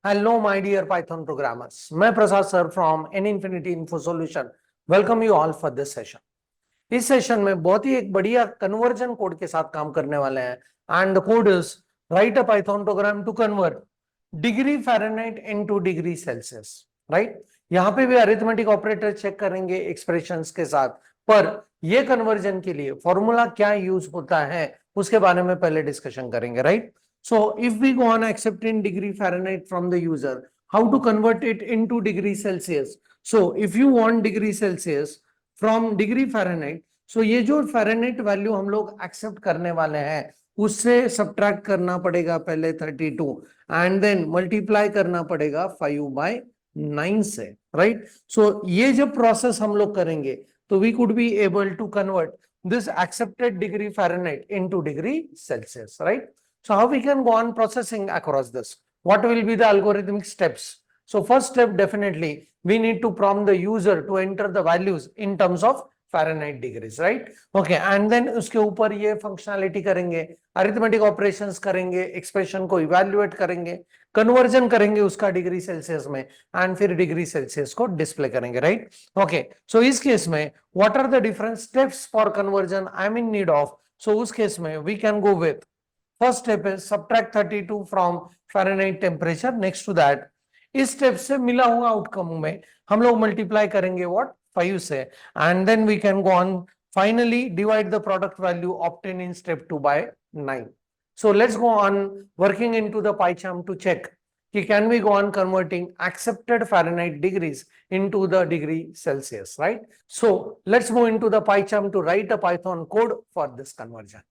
Hello, my dear Python programmers. मैं प्रसाद sir from N Infinity Info Solution. Welcome you all for this session. इस session में बहुत ही एक बढ़िया कन्वर्जन कोड के साथ काम करने वाले हैं. And the code is write a Python program to convert degree Fahrenheit into degree Celsius. Right, यहाँ पे भी अरिथमेटिक ऑपरेटर चेक करेंगे एक्सप्रेशंस के साथ, पर ये कन्वर्जन के लिए फॉर्मूला क्या यूज होता है उसके बारे में पहले डिस्कशन करेंगे. Right, so if we go on accepting degree Fahrenheit from the user, how to convert it into degree Celsius? So if you want degree Celsius from degree Fahrenheit, so ये जो Fahrenheit value हम लोग accept करने वाले हैं उससे subtract करना पड़ेगा पहले 32 एंड देन मल्टीप्लाई करना पड़ेगा 5/9 से. राइट, सो ये जब प्रोसेस हम लोग करेंगे तो we could be able to convert this accepted degree Fahrenheit into degree Celsius. Right, so how we can go on processing across this? What will be the algorithmic steps? So first step, definitely we need to prompt the user to enter the values in terms of Fahrenheit degrees. Right, okay, and then उसके ऊपर ये functionality करेंगे, arithmetic operations करेंगे, expression को evaluate करेंगे, conversion करेंगे उसका degree Celsius में एंड फिर डिग्री सेल्सियस को डिस्प्ले करेंगे. राइट, ओके, सो इस केस में what are the different steps for conversion I am in need of? So उस केस में we can go with first step is subtract 32 from Fahrenheit temperature. Next to that, इस step से मिला हुआ outcome में हम लोग मल्टीप्लाई करेंगे व्हाट 5 से and then we can go on finally divide the product value obtain in step 2 by 9. So let's go on working into the PyCharm to check कि can we go on converting accepted Fahrenheit degrees into the degree Celsius. Right, so let's move into the PyCharm to write a Python code for this conversion.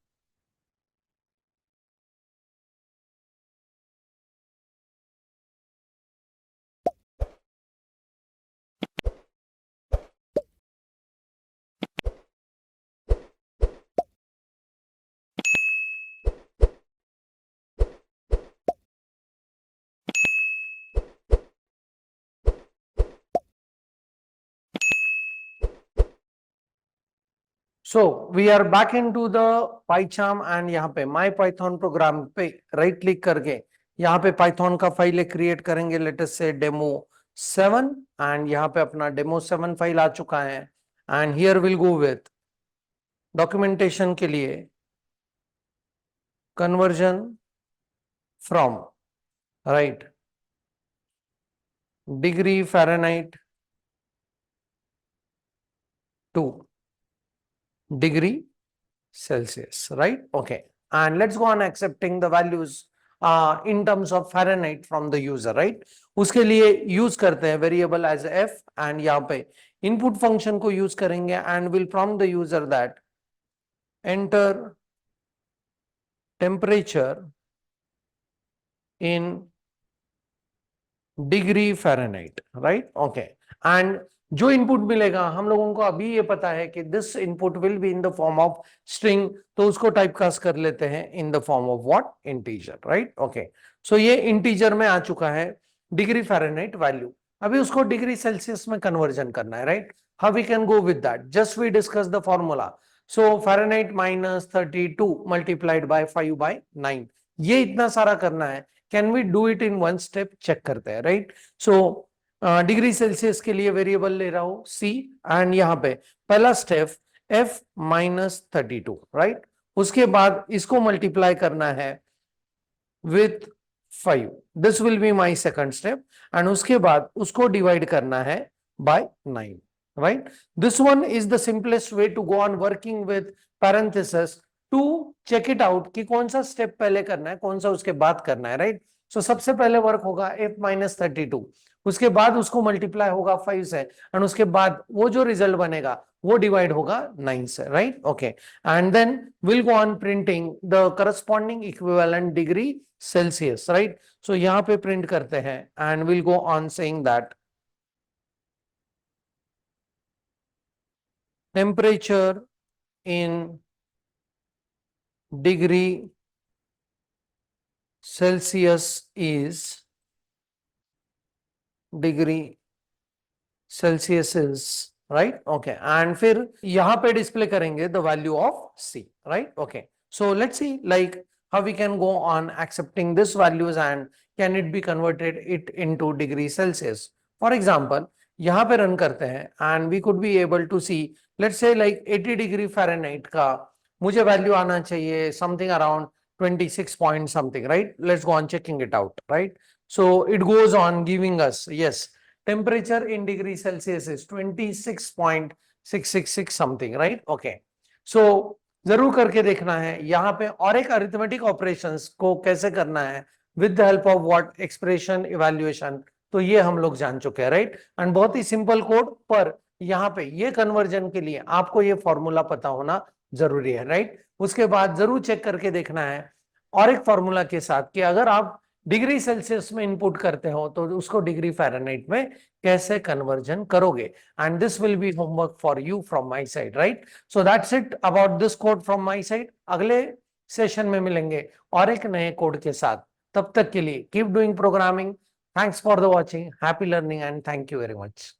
So we are back into the PyCharm and यहाँ पे My Python program पे right click करके यहाँ पे Python का file create करेंगे. Let us से demo7 and यहाँ पे अपना demo7 फाइल आ चुका है and here will go with documentation के लिए conversion from right degree Fahrenheit to degree Celsius. Right, okay, and let's go on accepting the values in terms of Fahrenheit from the user. Right, उसके लिए use करते हैं variable as f and यहाँ पे input function को use करेंगे and will prompt the user that enter temperature in degree Fahrenheit. Right, okay, and जो input मिलेगा हम लोगों को अभी ये पता है कि this input will be in the form of string, तो उसको टाइपकास्ट कर लेते हैं in the form of what integer. Right, okay, so ये इंटीजर में आ चुका है डिग्री फ़ारेनहाइट वैल्यू. अभी उसको डिग्री सेल्सियस में कन्वर्जन करना है. Right, how we can go with that? Just we discuss the formula. So Fahrenheit -32 multiplied by 5/9, ये इतना सारा करना है. Can we do it in one step? Check करते हैं. राइट, सो डिग्री सेल्सियस के लिए वेरिएबल ले रहा हूं c एंड यहाँ पे पहला स्टेप f -32. राइट, उसके बाद इसको मल्टीप्लाई करना है with 5. This will be my second step and उसके बाद उसको डिवाइड करना है by 9. Right, this one is the simplest way to go on working with parenthesis to check it out कि कौन सा स्टेप पहले करना है, कौन सा उसके बाद करना है. राइट, सो सबसे पहले वर्क होगा f -32, उसके बाद उसको मल्टीप्लाई होगा 5 से एंड उसके बाद वो जो रिजल्ट बनेगा वो डिवाइड होगा 9 से. Right, okay, and then will go on printing the corresponding equivalent degree Celsius. Right, so यहाँ पे प्रिंट करते हैं and will go on saying that temperature in degree Celsius is degree Celsius is. Right, okay, and फिर यहां पे display करेंगे the value of c. Right, okay, so let's see like how we can go on accepting this values and can it be converted it into degree Celsius. For example, यहाँ पे run करते हैं and we could be able to see, let's say like 80 degree Fahrenheit का मुझे value आना चाहिए something around 26 point something, right? Let's go on checking it out, right? So it goes on giving us, yes, temperature in degree Celsius is 26.666 something, right? Okay. So जरूर करके देखना है यहाँ पे, और एक अरिथमेटिक ऑपरेशंस को कैसे करना है with the help of what expression evaluation, तो ये हम लोग जान चुके हैं, राइट? एंड बहुत ही सिंपल कोड, पर यहाँ पे ये कन्वर्जन के लिए आपको ये फॉर्मूला पता होना जरूरी है, राइट? उसके बाद जरूर चेक करके देखना है और एक फॉर्मूला के साथ कि अगर आप डिग्री सेल्सियस में इनपुट करते हो तो उसको डिग्री फ़ारेनहाइट में कैसे कन्वर्जन करोगे. And this will B homework for you from my side, right? So that's it about this code from my side. अगले सेशन में मिलेंगे और एक नए कोड के साथ. तब तक के लिए keep doing programming. Thanks for the watching, happy learning and thank you very much.